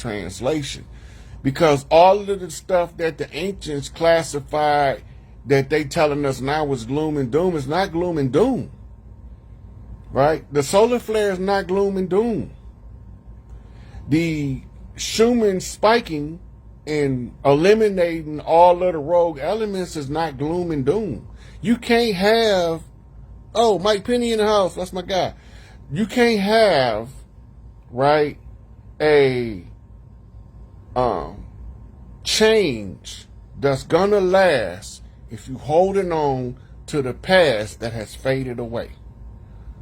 translation, because all of the stuff that the ancients classified that they telling us now was gloom and doom is not gloom and doom, right? The solar flare is not gloom and doom. The Schumann spiking and eliminating all of the rogue elements is not gloom and doom. You can't have, oh, Mike Penny in the house, that's my guy. You can't have, right, a change that's gonna last if you holding on to the past that has faded away.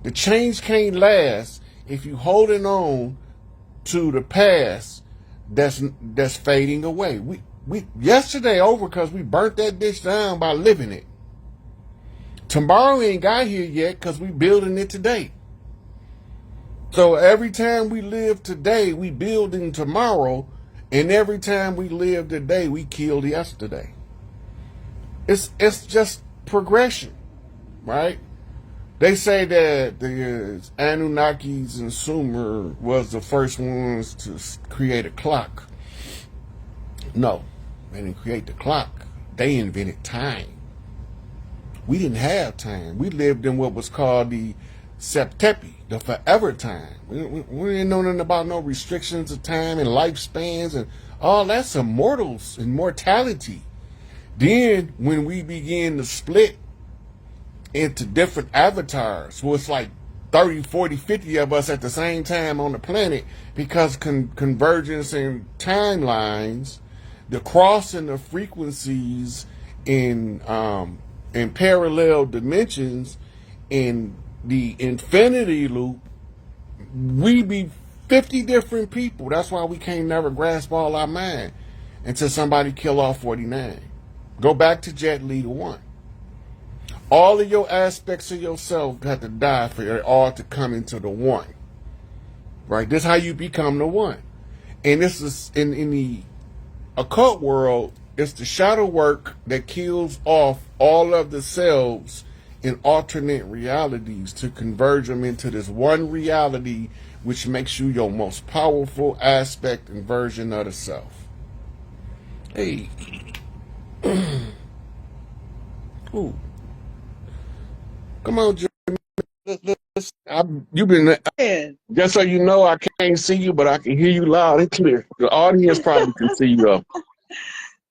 The change can't last if you holding on to the past that's fading away. We yesterday over because we burnt that bitch down by living it. Tomorrow ain't got here yet because we building it today. So every time we live today, we building tomorrow, and every time we live today, we killed yesterday. It's just progression, right? They say that the Anunnakis and Sumer was the first ones to create a clock. No, they didn't create the clock. They invented time. We didn't have time. We lived in what was called the SikApe, the forever time. We didn't know nothing about no restrictions of time and lifespans and all that's immortality. Then when we began to split into different avatars, so it's like 30, 40, 50 of us at the same time on the planet, because convergence in timelines, the crossing of frequencies in parallel dimensions, in the infinity loop, we be 50 different people. That's why we can't never grasp all our mind until somebody kill off 49. Go back to Jet Li to 1. All of your aspects of yourself have to die for it all to come into the one. Right? This is how you become the one. And this is in the occult world, it's the shadow work that kills off all of the selves in alternate realities to converge them into this one reality, which makes you your most powerful aspect and version of the self. Hey. Ooh. Come on, Jimmy. You've been, just so you know, I can't see you, but I can hear you loud and clear. The audience probably can see you though.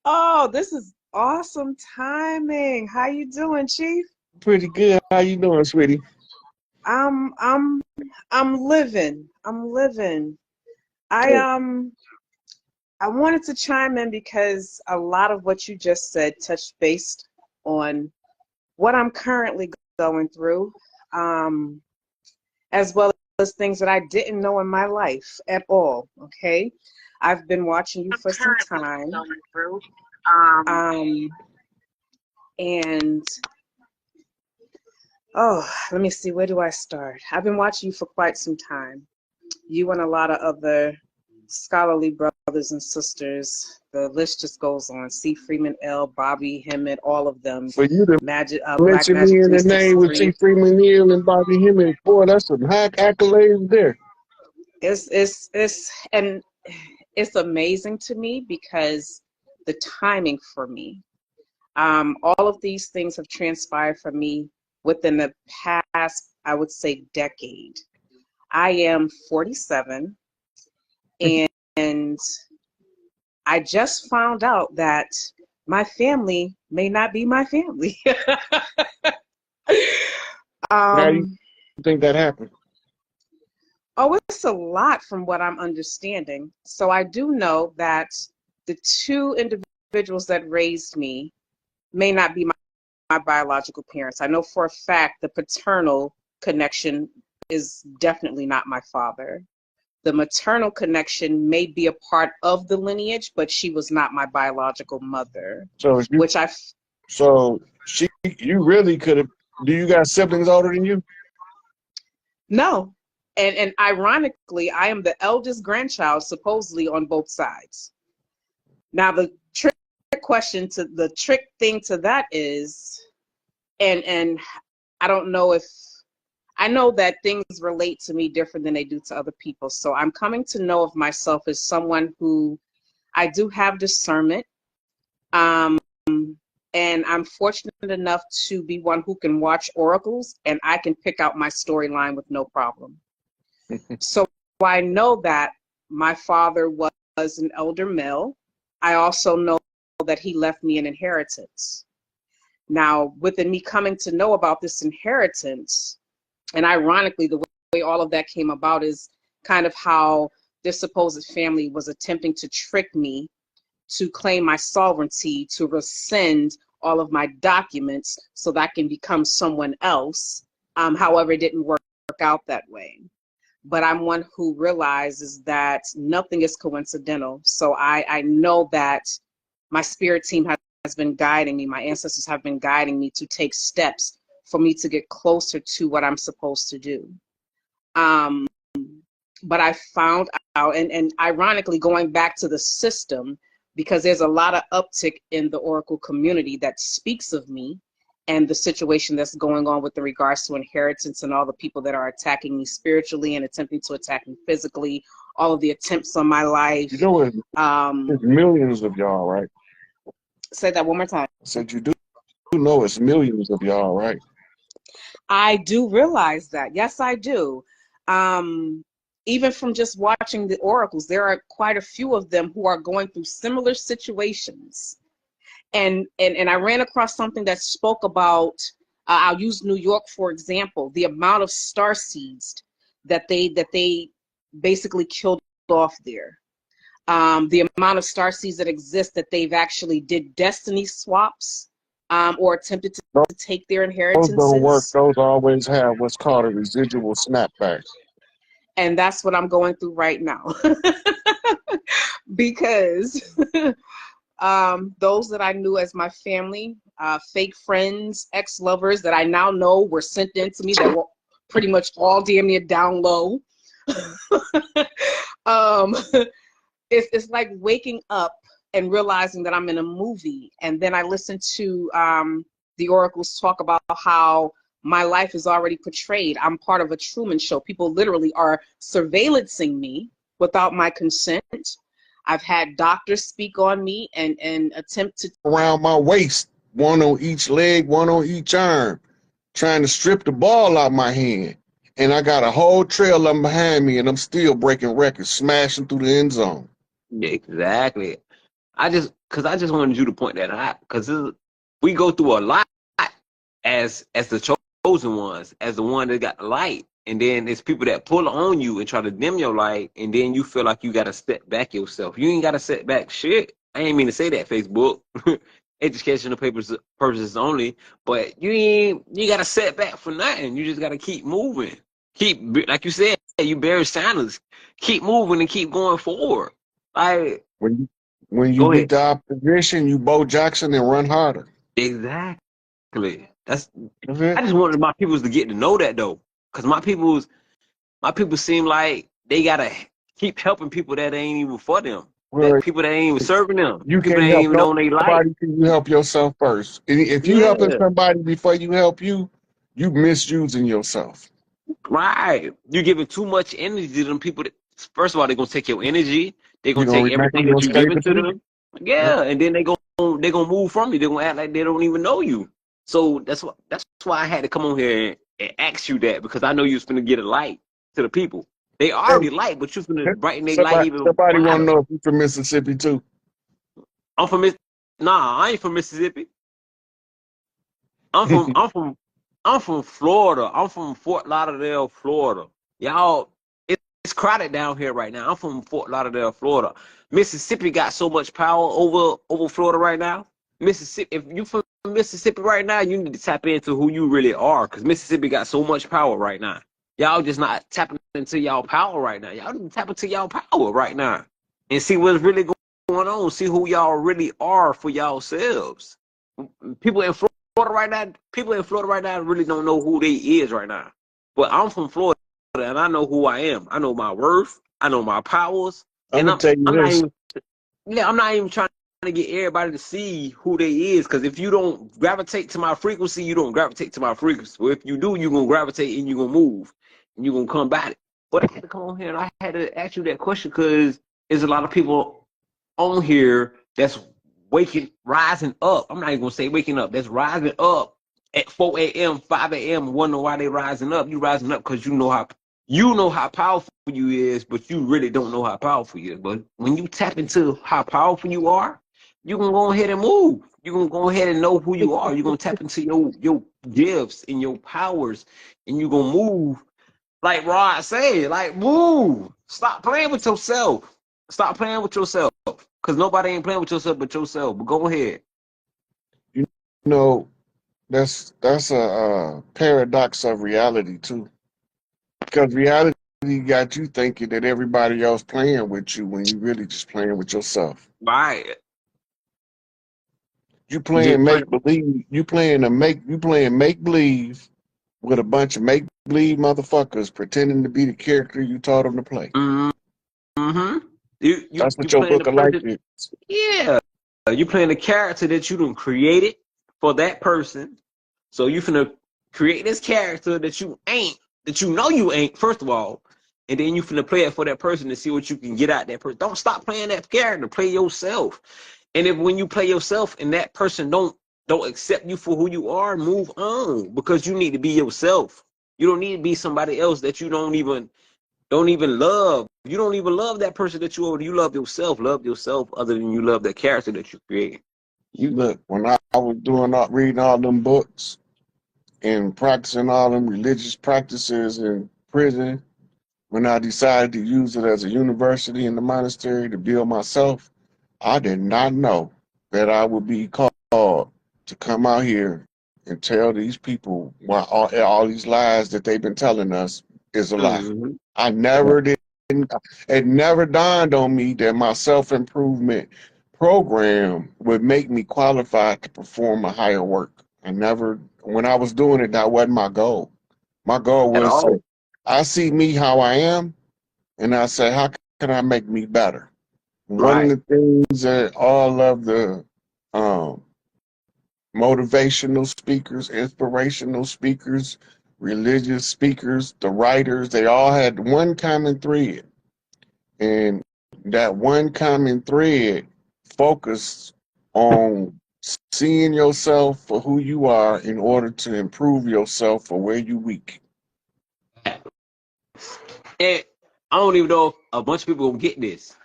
Oh, this is awesome timing. How you doing, Chief? Pretty good. How you doing, sweetie? I'm living. I wanted to chime in because a lot of what you just said touched based on what I'm currently going through, as well as things that I didn't know in my life at all. Okay, I've been watching you for some time, and oh, let me see, where do I start? I've been watching you for quite some time. You and a lot of other scholarly brothers and sisters. The list just goes on. C. Freeman L., Bobby Hemmett, all of them. For you to Magic, Black mention Magic me in the name with C. Freeman Hill and Bobby Hemmett, boy, that's some high accolades there. And it's amazing to me because the timing for me. All of these things have transpired for me within the past, I would say, decade. I am 47, and I just found out that my family may not be my family. How do you think that happened? Oh, it's a lot from what I'm understanding. So I do know that the two individuals that raised me may not be my biological parents. I know for a fact the paternal connection is definitely not my father. The maternal connection may be a part of the lineage, but she was not my biological mother. So you really could have. Do you got siblings older than you? No. And ironically, I am the eldest grandchild, supposedly, on both sides. Now, the trick thing to that is, and I don't know if I know that things relate to me different than they do to other people. So I'm coming to know of myself as someone who I do have discernment. Um, and I'm fortunate enough to be one who can watch oracles and I can pick out my storyline with no problem. So I know that my father was an elder male. I also know that he left me an inheritance. Now, within me coming to know about this inheritance, and ironically, the way all of that came about is kind of how this supposed family was attempting to trick me to claim my sovereignty, to rescind all of my documents so that I can become someone else. However, it didn't work out that way. But I'm one who realizes that nothing is coincidental. So I know that my spirit team has been guiding me. My ancestors have been guiding me to take steps for me to get closer to what I'm supposed to do. But I found out, and ironically, going back to the system, because there's a lot of uptick in the Oracle community that speaks of me and the situation that's going on with the regards to inheritance and all the people that are attacking me spiritually and attempting to attack me physically, all of the attempts on my life. You know, it's millions of y'all, right? Say that one more time. I said, you do know it's millions of y'all, right? I do realize that. Yes, I do. Even from just watching the oracles, there are quite a few of them who are going through similar situations. And I ran across something that spoke about, I'll use New York, for example, the amount of star seeds that they basically killed off there. The amount of star seeds that exist that they've actually did destiny swaps or attempted to take their inheritances. Those don't work. Those always have what's called a residual snapback. And that's what I'm going through right now. Because those that I knew as my family, fake friends, ex-lovers that I now know were sent in to me that were pretty much all damn near down low. It's like waking up and realizing that I'm in a movie. And then I listen to the oracles talk about how my life is already portrayed. I'm part of a Truman Show. People literally are surveillancing me without my consent. I've had doctors speak on me and attempt to around my waist, one on each leg, one on each arm, trying to strip the ball out my hand. And I got a whole trail of them behind me, and I'm still breaking records, smashing through the end zone. Yeah, exactly. I just wanted you to point that out, because we go through a lot as the chosen ones, as the one that got the light, and then it's people that pull on you and try to dim your light, and then you feel like you got to step back yourself. You ain't got to set back shit. I ain't mean to say that, Facebook. Educational purposes only, but you got to set back for nothing. You just got to keep moving. Keep, like you said, you Barry Sanders. Keep moving and keep going forward. Like when you beat the opposition, you Bo Jackson and run harder. Exactly. That's it. I just wanted my peoples to get to know that though, because my people seem like they gotta keep helping people that ain't even for them. That people that ain't even serving them. You people can't that ain't help even on their life. nobody till you help yourself first. If you helping somebody before you help you misusing yourself. Right. You're giving too much energy to them people that, first of all, they're gonna take your energy. They're gonna take everything that you're giving to them. Yeah, and then they're gonna move from you. They're gonna act like they don't even know you. So that's why I had to come on here and ask you that, because I know you're gonna get a light to the people. They already light, but you're gonna brighten their light even. Somebody wanna know if you're from Mississippi too. I'm from Nah, I ain't from Mississippi. I'm from Florida. I'm from Fort Lauderdale, Florida. Y'all, it's crowded down here right now. I'm from Fort Lauderdale, Florida. Mississippi got so much power over Florida right now. Mississippi, if you from Mississippi right now, you need to tap into who you really are, because Mississippi got so much power right now. Y'all just not tapping into y'all power right now. Y'all need to tap into y'all power right now and see what's really going on. See who y'all really are for yourselves. People in Florida right now really don't know who they is right now. But I'm from Florida and I know who I am. I know my worth. I know my powers. I'm not even trying to get everybody to see who they is. Because if you don't gravitate to my frequency, you don't gravitate to my frequency. Well, if you do, you're going to gravitate and you're going to move and you're going to combat it. But I had to come on here and I had to ask you that question because there's a lot of people on here that's rising up. I'm not even going to say waking up. That's rising up at 4 a.m., 5 a.m. wondering why they rising up. You rising up because you know how powerful you is, but you really don't know how powerful you is. But when you tap into how powerful you are, you can go ahead and move. You can go ahead and know who you are. You're gonna tap into your gifts and your powers, and you're gonna move. Like Rod said, like move. Stop playing with yourself. Stop playing with yourself. Cause nobody ain't playing with yourself but yourself. But go ahead. You know, that's a paradox of reality too. Because reality got you thinking that everybody else playing with you when you really just playing with yourself. Right. You playing make believe. You playing make believe with a bunch of make believe motherfuckers pretending to be the character you taught them to play. Mm-hmm. You That's what your playing the book of life person. is. Yeah. You playing the character that you done created for that person. So you finna create this character that you know you ain't, first of all, and then you finna play it for that person to see what you can get out that person. Don't stop playing that character. Play yourself. And if when you play yourself and that person don't accept you for who you are, move on because you need to be yourself. You don't need to be somebody else that you don't even love. You don't even love that person that you love yourself. Love yourself other than you love that character that you create. Look, when I was reading all them books and practicing all them religious practices in prison, when I decided to use it as a university in the monastery to build myself, I did not know that I would be called to come out here and tell these people why all these lies that they've been telling us is a lie. Mm-hmm. I never did. It never dawned on me that my self-improvement program would make me qualified to perform a higher work. When I was doing it, that wasn't my goal. My goal At was all. I see me how I am, and I say, how can I make me better? One of Right. the things that all of the um, motivational speakers, inspirational speakers, religious speakers, the writers, they all had one common thread. And that one common thread focused on seeing yourself for who you are in order to improve yourself for where you weak. And I don't even know if a bunch of people will get this,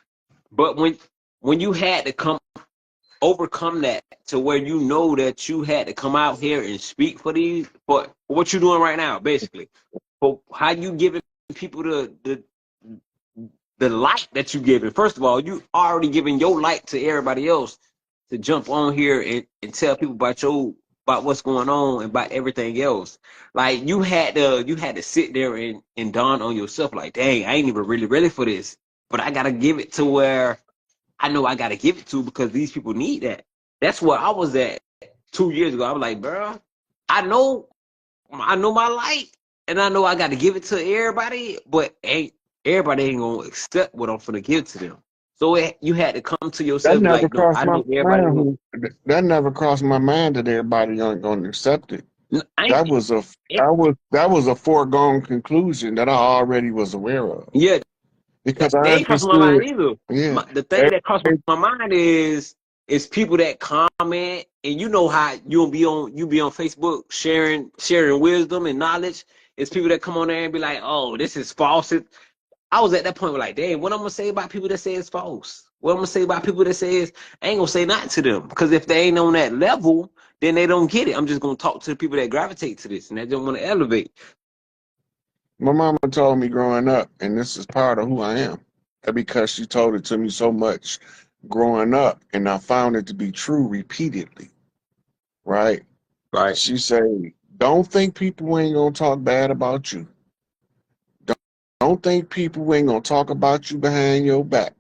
but when you had to overcome that to where you know that you had to come out here and speak for what you're doing right now, basically, for how you giving people the light that you giving. First of all, you already giving your light to everybody else to jump on here and tell people about what's going on and about everything else. Like you had to sit there and dawn on yourself like, dang, I ain't even really ready for this. But I gotta give it to where I know I gotta give it to because these people need that. That's where I was at 2 years ago. I was like, bro, I know my light, and I know I got to give it to everybody, but everybody ain't gonna accept what I'm gonna give to them. So you had to come to That yourself, never like, no, crossed I my know everybody. mind. That never crossed my mind that everybody aren't going to accept it. I That ain't, was a it, that was a foregone conclusion that I already was aware of yeah, because I they ain't crossing my mind understood. either. Yeah, The thing that crossed my mind is people that comment, and you know how you be on Facebook sharing wisdom and knowledge. It's people that come on there and be like, oh, this is false. I was at that point where like, dang, what I'm gonna say about people that say it's false? What I'm gonna say about people that say I ain't gonna say nothing to them. Because if they ain't on that level, then they don't get it. I'm just gonna talk to the people that gravitate to this and that don't want to elevate. my mama told me growing up, and this is part of who I am, because she told it to me so much growing up, and I found it to be true repeatedly. Right? Right. She said, "Don't think people ain't gonna talk bad about you. Don't think people ain't gonna talk about you behind your back.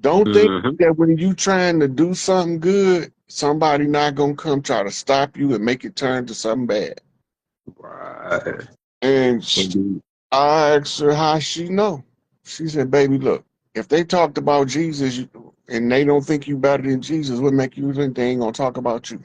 Don't think Mm-hmm. that when you trying to do something good, somebody not gonna come try to stop you and make it turn to something bad." Right. And Indeed. I asked her how she know. She said, "Baby, look, if they talked about Jesus and they don't think you better than Jesus, what make you think they ain't gonna talk about you?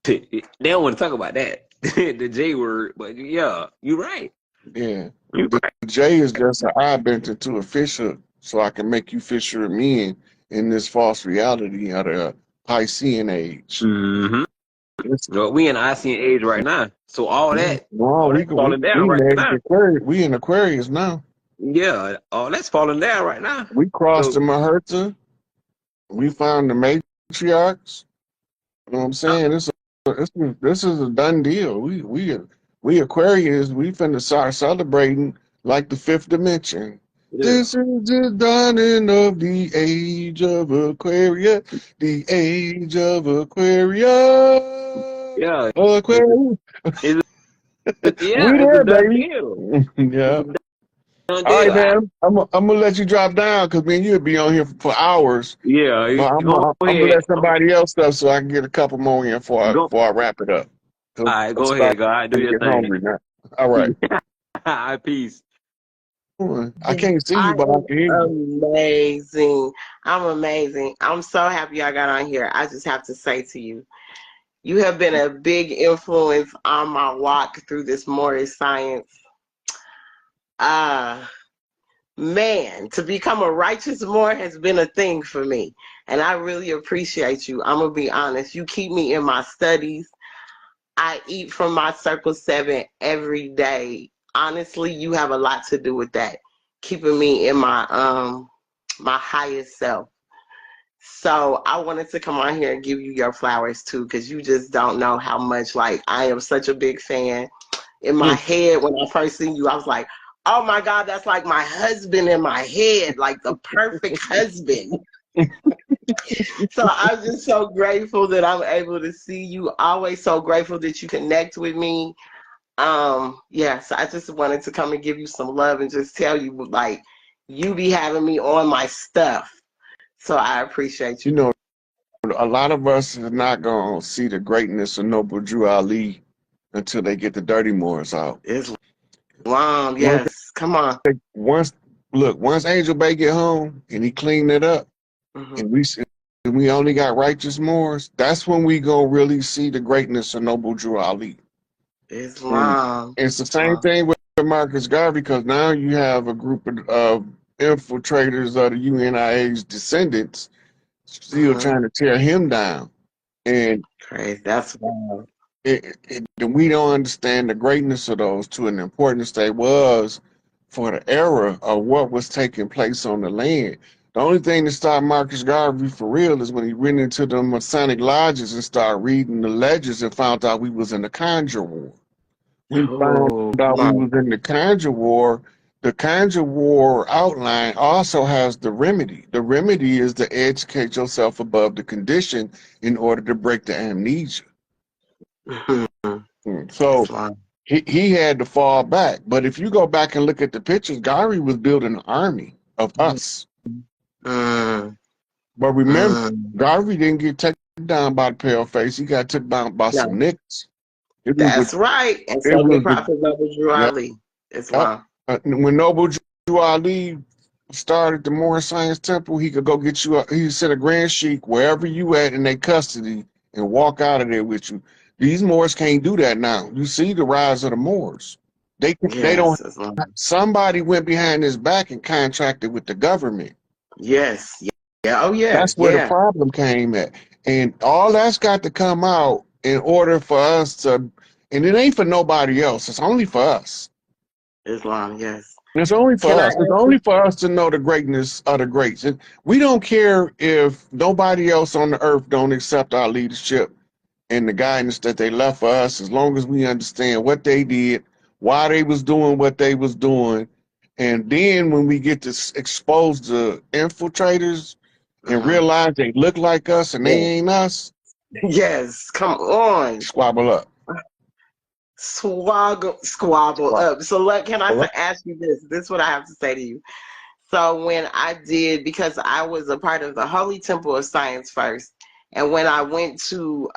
They don't want to talk about that. The J word, but yeah, you're right. Yeah. You're The right. J is just an eye bent into a fisher, so I can make you fisher of men in this false reality of the Piscean age. Mm-hmm. It's, No, we in the Isaian age right now, so all no, that's falling down right now. we in Aquarius now. Yeah, all that's falling down right now. We crossed the So Maherta. We found the matriarchs. You know what I'm saying? This is a done deal. We Aquarius. We finna start celebrating like the fifth dimension. yeah, This is the dawning of the age of Aquarius. The age of Aquarius. yeah, Aquarius. it's We it's a there, done baby. deal. It's Yeah. a done All right, deal. man. I'm gonna let you drop down because man, you'll be on here for hours. Yeah, But go I'm gonna ahead. let somebody else stuff so I can get a couple more in Go. before I wrap it up. 'Cause All right, I'm go starting ahead, God. Do to your get thing. hungry now. All right. All right, peace. I can't see I you, but I am can hear you. amazing. I'm amazing. I'm so happy I got on here. I just have to say to you, you have been a big influence on my walk through this Morris science. Uh, Man, to become a righteous Moor has been a thing for me. And I really appreciate you. I'm going to be honest. You keep me in my studies. I eat from my Circle 7 every day. Honestly, you have a lot to do with that. Keeping me in my highest self. So I wanted to come on here and give you your flowers too, because you just don't know how much, like, I am such a big fan. In my head, when I first seen you, I was like, oh my God, that's like my husband in my head, like the perfect husband. So I'm just so grateful that I'm able to see you. Always so grateful that you connect with me. Yeah, so I just wanted to come and give you some love and just tell you, like, you be having me on my stuff. So I appreciate You you. know, a lot of us are not gonna see the greatness of Noble Drew Ali until they get the Dirty Moors out. It's long, Once, yes. Come on. once, look, once Angel Bay get home and he cleaned it up, Hmm. and we only got righteous Moors, that's when we gonna really see the greatness of Noble Drew Ali. It's And long. it's the It's same long. thing with Marcus Garvey because now you have a group of infiltrators of the UNIA's descendants still Hmm. trying to tear him down. And Crazy. That's wild. we don't understand the greatness of those two and the importance they was for the era of what was taking place on the land. The only thing that stopped Marcus Garvey for real is when he went into the Masonic lodges and started reading the ledgers and found out we was in the Conjure War. We found Oh, come out we on. was in the Conjure War. The Conjure War outline also has the remedy. The remedy is to educate yourself above the condition in order to break the amnesia. Mhm. So That's long. he had to fall back. But if you go back and look at the pictures, Gary was building an army of us. Mm, But remember, mm. Garvey didn't get taken down by the pale face. He got took down by some No, niggas. It was that's right. And it so did was the Prophet Noble Drew yeah. Ali. It's Yep. long. When Noble Drew Ali started the Moore Science Temple, he could go get you. He could send a grand sheik wherever you at in their custody and walk out of there with you. These Moors can't do that now. You see the rise of the Moors. They don't. Yes, it's long. Somebody went behind his back and contracted with the government. Yes. Yeah. Yeah. Oh, yeah. That's where the Yeah. problem came at, and all that's got to come out in order for us to. And it ain't for nobody else. It's only for us. It's long. Yes. It's only for Can I us. It's ask only you? for us to know the greatness of the greats. And we don't care if nobody else on the earth don't accept our leadership and the guidance that they left for us, as long as we understand what they did, why they was doing what they was doing. And then when we get to expose the infiltrators and Mhm. realize they look like us and they Yeah. ain't us, Yes. Come on. squabble up. Squabble up. So, can I Squabble up. ask you this? This is what I have to say to you. So when I did, because I was a part of the Holy Temple of Science first, and when I went to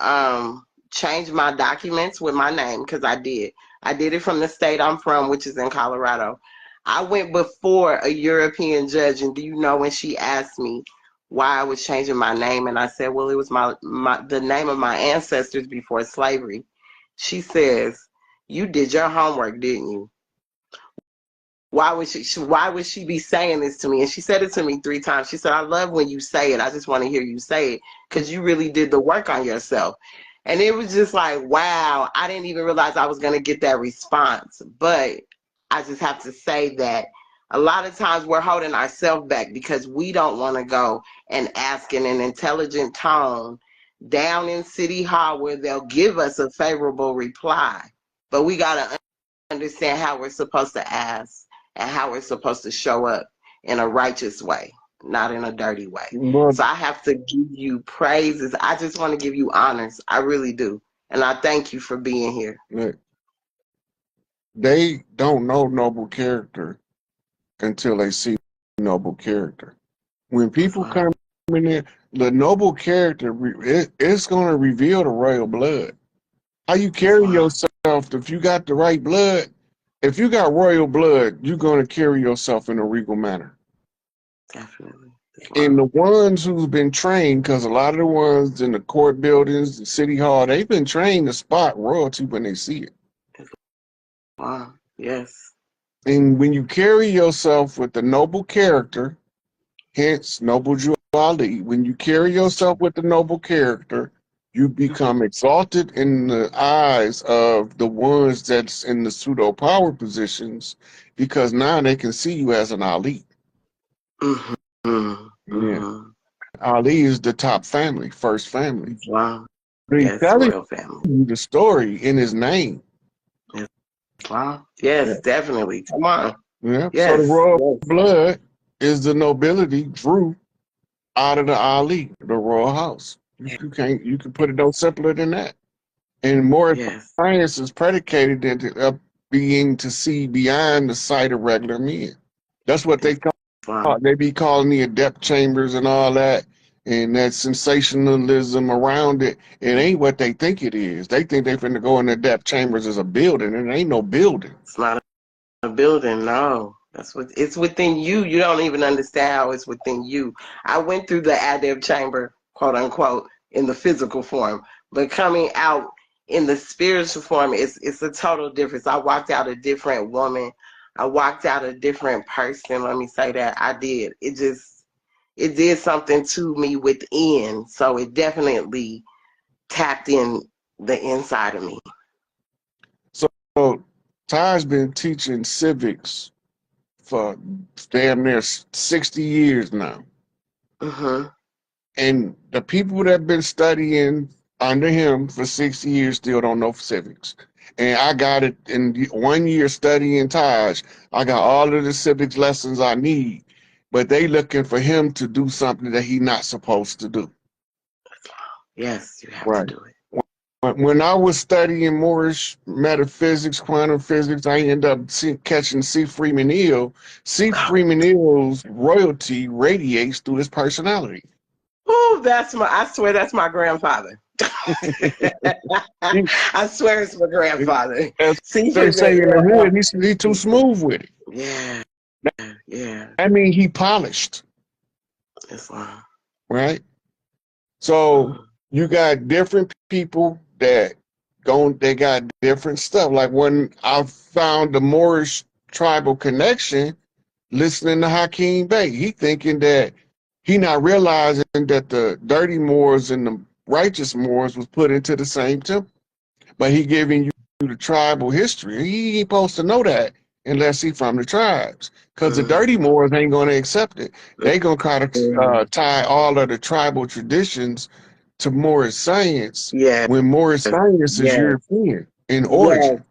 change my documents with my name, because I did it from the state I'm from, which is in Colorado. I went before a European judge, and do you know when she asked me why I was changing my name, and I said, well, it was the name of my ancestors before slavery. She says, you did your homework, didn't you? Why would she be saying this to me? And she said it to me 3 times. She said, I love when you say it. I just want to hear you say it because you really did the work on yourself. And it was just like, wow, I didn't even realize I was going to get that response. But I just have to say that a lot of times we're holding ourselves back because we don't want to go and ask in an intelligent tone down in City Hall where they'll give us a favorable reply. But we got to understand how we're supposed to ask and how we're supposed to show up in a righteous way, not in a dirty way. Well, So I have to give you praises. I just want to give you honors. I really do. And I thank you for being here. look, they don't know noble character until they see noble character. When people Wow. come in there, the noble character, it's going to reveal the royal blood. How you carry Wow. yourself, if you got the right blood, if you got royal blood, you're going to carry yourself in a regal manner. Definitely. And the Wow. ones who's been trained, because a lot of the ones in the court buildings, the city hall, they've been trained to spot royalty when they see it. Wow. Yes. And when you carry yourself with the noble character, hence noble duality, when you carry yourself with the noble character, you become exalted in the eyes of the ones that's in the pseudo power positions, because now they can see you as an Ali. Mm-hmm. Yeah. Mm-hmm. Ali is the top family, first family. Wow. But he's Yes, telling royal family. you the story in his name. Yes. Wow. Yeah. Yes, definitely. Come on. Yeah. So the Yes. royal Yes. blood is the nobility drew out of the Ali, the royal house. You can put it no simpler than that. And more Yes. science is predicated into being to see beyond the sight of regular men. That's what they call. Wow. They be calling the adept chambers and all that, and that sensationalism around it. It ain't what they think it is. They think they finna go in the adept chambers as a building, and it ain't no building. It's not a building, no. That's what it's within you. You don't even understand how it's within you. I went through the adept chamber, quote unquote, in the physical form, but coming out in the spiritual form, it's a total difference. I walked out a different woman. I walked out a different person. Let me say that. I did. It did something to me within. So it definitely tapped in the inside of me. So Ty's been teaching civics for damn near 60 years now. Mm-hmm. And the people that have been studying under him for 60 years still don't know civics. And I got it in 1 year studying Taj. I got all of the civics lessons I need, but they looking for him to do something that he not supposed to do. Yes, you have to Right. do it. When I was studying Moorish metaphysics, quantum physics, I ended up catching C. Freeman Hill. C. Freeman Hill's royalty radiates through his personality. Oh, I swear that's my grandfather. I swear it's my grandfather. See, They say in the hood, he's too smooth with it. Yeah, yeah. I mean, he polished, Islam. right? So you got different people that they got different stuff. Like when I found the Moorish tribal connection, listening to Hakeem Bey, he thinking that he not realizing that the dirty Moors and the righteous Moors was put into the same temple. But he giving you the tribal history. He ain't supposed to know that unless he from the tribes. Because the dirty Moors ain't going to accept it. They going to try to tie all of the tribal traditions to Moorish science, Yeah, when Moorish science is yeah, European in yeah. origin.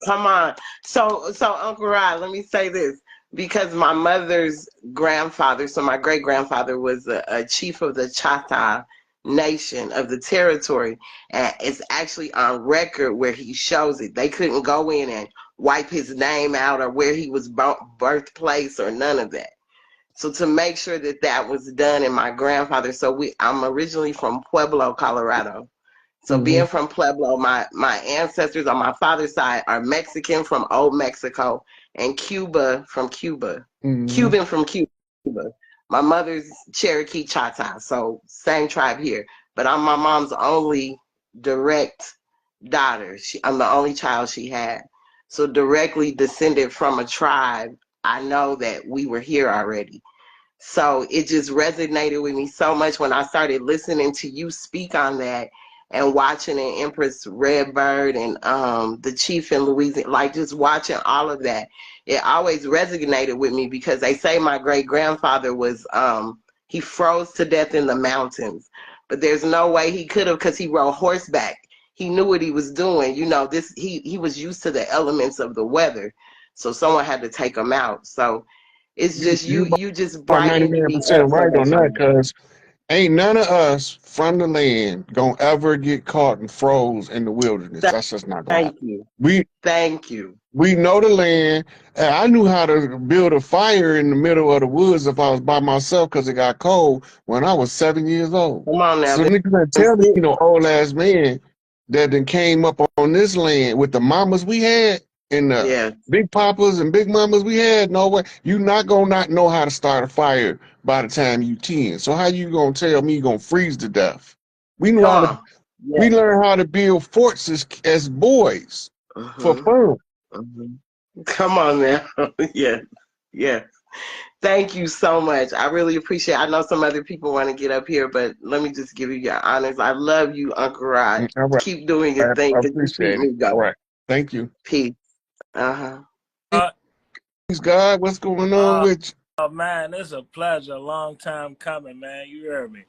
Come on. So Uncle Rod, let me say this. Because my mother's grandfather, so my great grandfather was a chief of the Chata nation of the territory, and it's actually on record where he shows it. They couldn't go in and wipe his name out or where he was birthplace or none of that. So to make sure that that was done, and my grandfather, I'm originally from Pueblo, Colorado. So being from Pueblo, my ancestors on my father's side are Mexican from old Mexico and Cuba from Cuba. Cuban from Cuba. My mother's Cherokee Choctaw, so same tribe here. But I'm my mom's only direct daughter. I'm the only child she had. So directly descended from a tribe, I know that we were here already. So it just resonated with me so much when I started listening to you speak on that and watching an Empress Redbird and the Chief in Louisiana, like just watching all of that. It always resonated with me because they say my great-grandfather was, he froze to death in the mountains. But there's no way he could have because he rode horseback. He knew what he was doing. You know, he was used to the elements of the weather. So someone had to take him out. So it's just you just About brightened me up 99% so right on much that, on that. because ain't none of us from the land gonna ever get caught and froze in the wilderness. That's just not gonna Thank happen. you. We Thank you. we know the land. And I knew how to build a fire in the middle of the woods if I was by myself because it got cold when I was 7 years old. Come on now. So niggas that That's tell me, it. old ass man that then came up on this land with the mamas we had and the Yeah. big papas and big mamas we had. No way, you not gonna not know how to start a fire by the time you 10. So how you gonna tell me you gonna freeze to death? We knew Come how to. on. We Yeah. learned how to build forts as boys for fun. Come on now. Yeah. Yeah. Thank you so much. I really appreciate it. I know some other people want to get up here, but let me just give you your honors. I love you, Uncle Rod. All right, Keep doing I your thing because you keep appreciate it. me All going. right, thank you. Peace. Uh-huh. Peace, God. What's going on with you? Oh man, it's a pleasure. A long time coming, man. You heard me.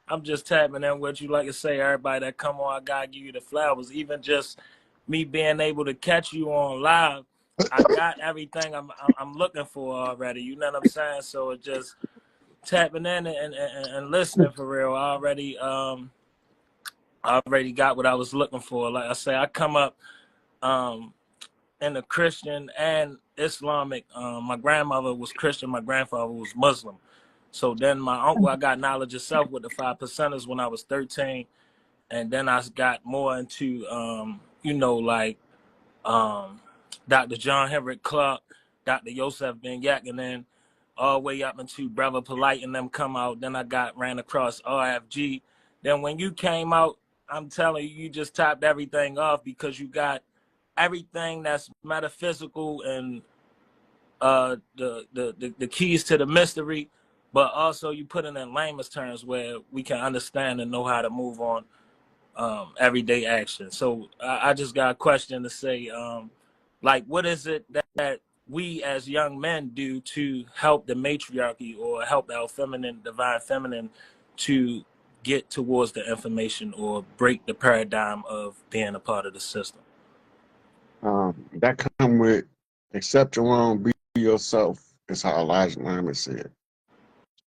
I'm just tapping in with you. Like I say, everybody that come on, I gotta give you the flowers. Even just me being able to catch you on live, I got everything I'm looking for already. You know what I'm saying? So it just tapping in and listening for real. I already got what I was looking for. Like I say, I come up in the Christian and Islamic. My grandmother was Christian. My grandfather was Muslim. So then my uncle, I got knowledge of self with the 5%ers when I was 13. And then I got more into, like Dr. John Henrik Clark, Dr. Yosef Ben Yak, and then all the way up into Brother Polite and them come out. Then I ran across RFG. Then when you came out, I'm telling you, you just topped everything off because you got everything that's metaphysical and the keys to the mystery, but also you put it in layman's terms where we can understand and know how to move on everyday action. So I just got a question to say, like, what is it that we as young men do to help the matriarchy or help our divine feminine to get towards the information or break the paradigm of being a part of the system? That come with accept your own, be yourself, is how Elijah Muhammad said.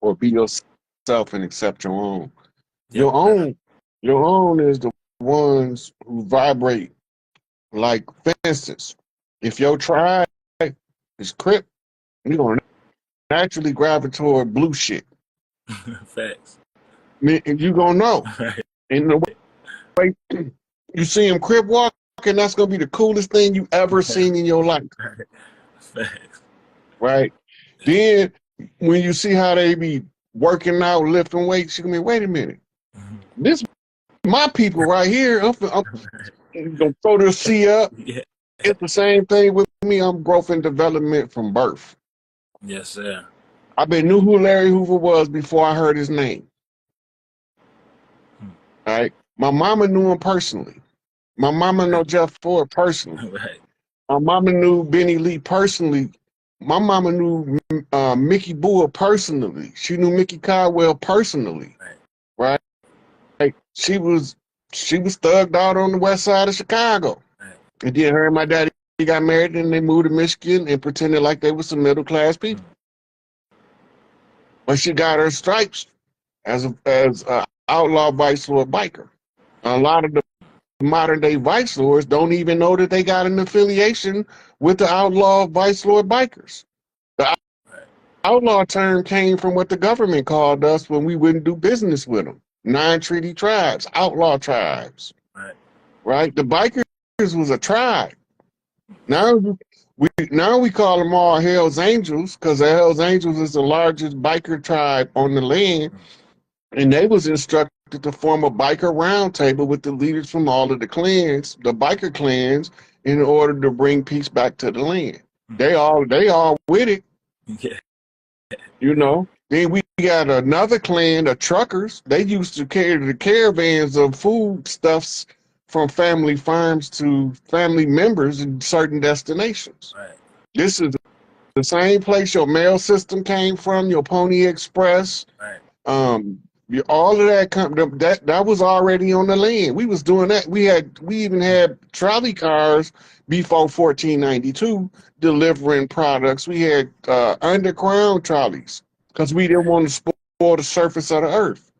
Or be yourself and accept your own. Yep. Your own is the ones who vibrate like fences. If your tribe is Crip, you're gonna naturally gravitate toward blue shit. Facts. And you gonna know. And the way you see him Crip walking, that's gonna be the coolest thing you ever seen in your life. Facts. Right? Then when you see how they be working out, lifting weights, you can be, wait a minute. This my people right here. I'm gonna throw the C up. Yeah. It's the same thing with me. I'm growth and development from birth. Yes, sir. I knew who Larry Hoover was before I heard his name. All right. My mama knew him personally. My mama knew Jeff Ford personally. Right. My mama knew Benny Lee personally. My mama knew Mickey Bull personally. She knew Mickey Caldwell personally. Right. Like she was thugged out on the west side of Chicago. Right. And then her and my daddy got married and they moved to Michigan and pretended like they were some middle class people. But she got her stripes as a outlaw vice lord biker. A lot of the modern day vice lords don't even know that they got an affiliation with the outlaw vice lord bikers. The outlaw term came from what the government called us when we wouldn't do business with them. Non-treaty tribes, outlaw tribes. Right. right? The bikers was a tribe. Now we call them all Hell's Angels because the Hell's Angels is the largest biker tribe on the land, and they was instructed to form a biker roundtable with the leaders from all of the clans, the biker clans, in order to bring peace back to the land. They all with it, Yeah. you know. Then we got another clan, the truckers. They used to carry the caravans of foodstuffs from family farms to family members in certain destinations. Right. This is the same place your mail system came from, your Pony Express. Right. All of that was already on the land. We was doing that. We even had trolley cars before 1492 delivering products. We had underground trolleys because we didn't want to spoil the surface of the earth.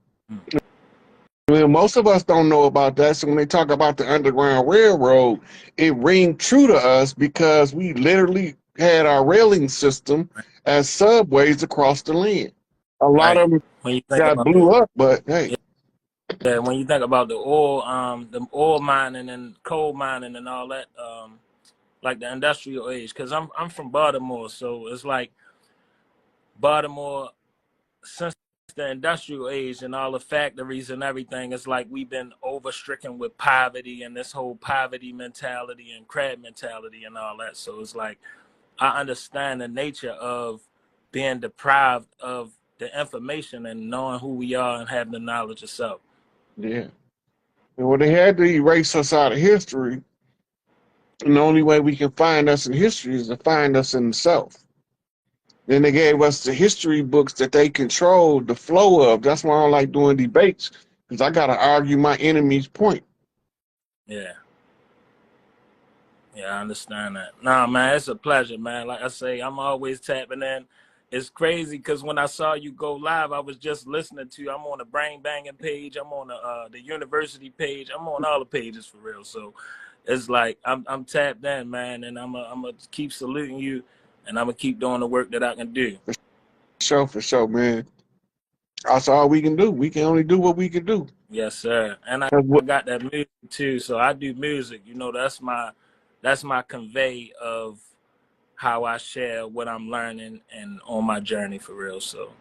Well, most of us don't know about that. So when they talk about the Underground Railroad, it rang true to us because we literally had our railing system as subways across the land. A lot Right. of them When you think got about blew up, but hey. yeah, when you think about the oil mining and coal mining and all that, like the industrial age, because I'm from Baltimore, so it's like Baltimore since the industrial age and all the factories and everything, it's like we've been overstricken with poverty and this whole poverty mentality and crab mentality and all that. So it's like I understand the nature of being deprived of the information and knowing who we are and having the knowledge of self. Yeah. And when they had to erase us out of history, and the only way we can find us in history is to find us in the self. Then they gave us the history books that they controlled the flow of. That's why I don't like doing debates, because I got to argue my enemy's point. Yeah. Yeah, I understand that. Nah, man, it's a pleasure, man. Like I say, I'm always tapping in. It's crazy because when I saw you go live, I was just listening to you. I'm on the Brain Banging page. I'm on the university page. I'm on all the pages for real. So it's like I'm tapped in, man, and I'm gonna keep saluting you, and I'm gonna keep doing the work that I can do. For sure, man. That's all we can do. We can only do what we can do. Yes, sir. And I 'Cause got that music too. So I do music. You know, that's my convey of how I share what I'm learning and on my journey for real. So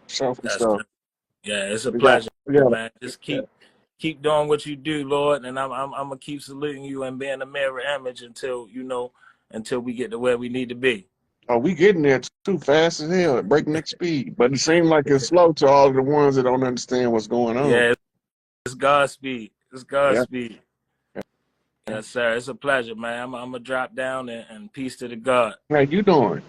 for that's sure. yeah, it's a We got, pleasure, we got, man. Just keep doing what you do, Lord, and I'm gonna keep saluting you and being a mirror image until until we get to where we need to be. oh, we getting there too fast as hell at breakneck speed. But it seems like it's slow to all of the ones that don't understand what's going on. Yeah, it's Godspeed. It's Yeah. Godspeed. Yes, sir. It's a pleasure, man. I'm gonna drop down and peace to the God. How you doing?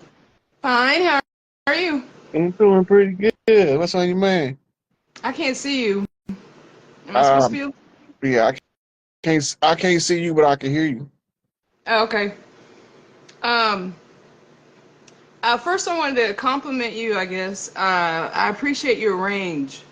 Fine. How are you? I'm doing pretty good. What's on your mind? I can't see you. Am I supposed to Um, be? yeah, I can't see you, but I can hear you. Oh, okay. Um. First, I wanted to compliment you. I guess. I appreciate your range.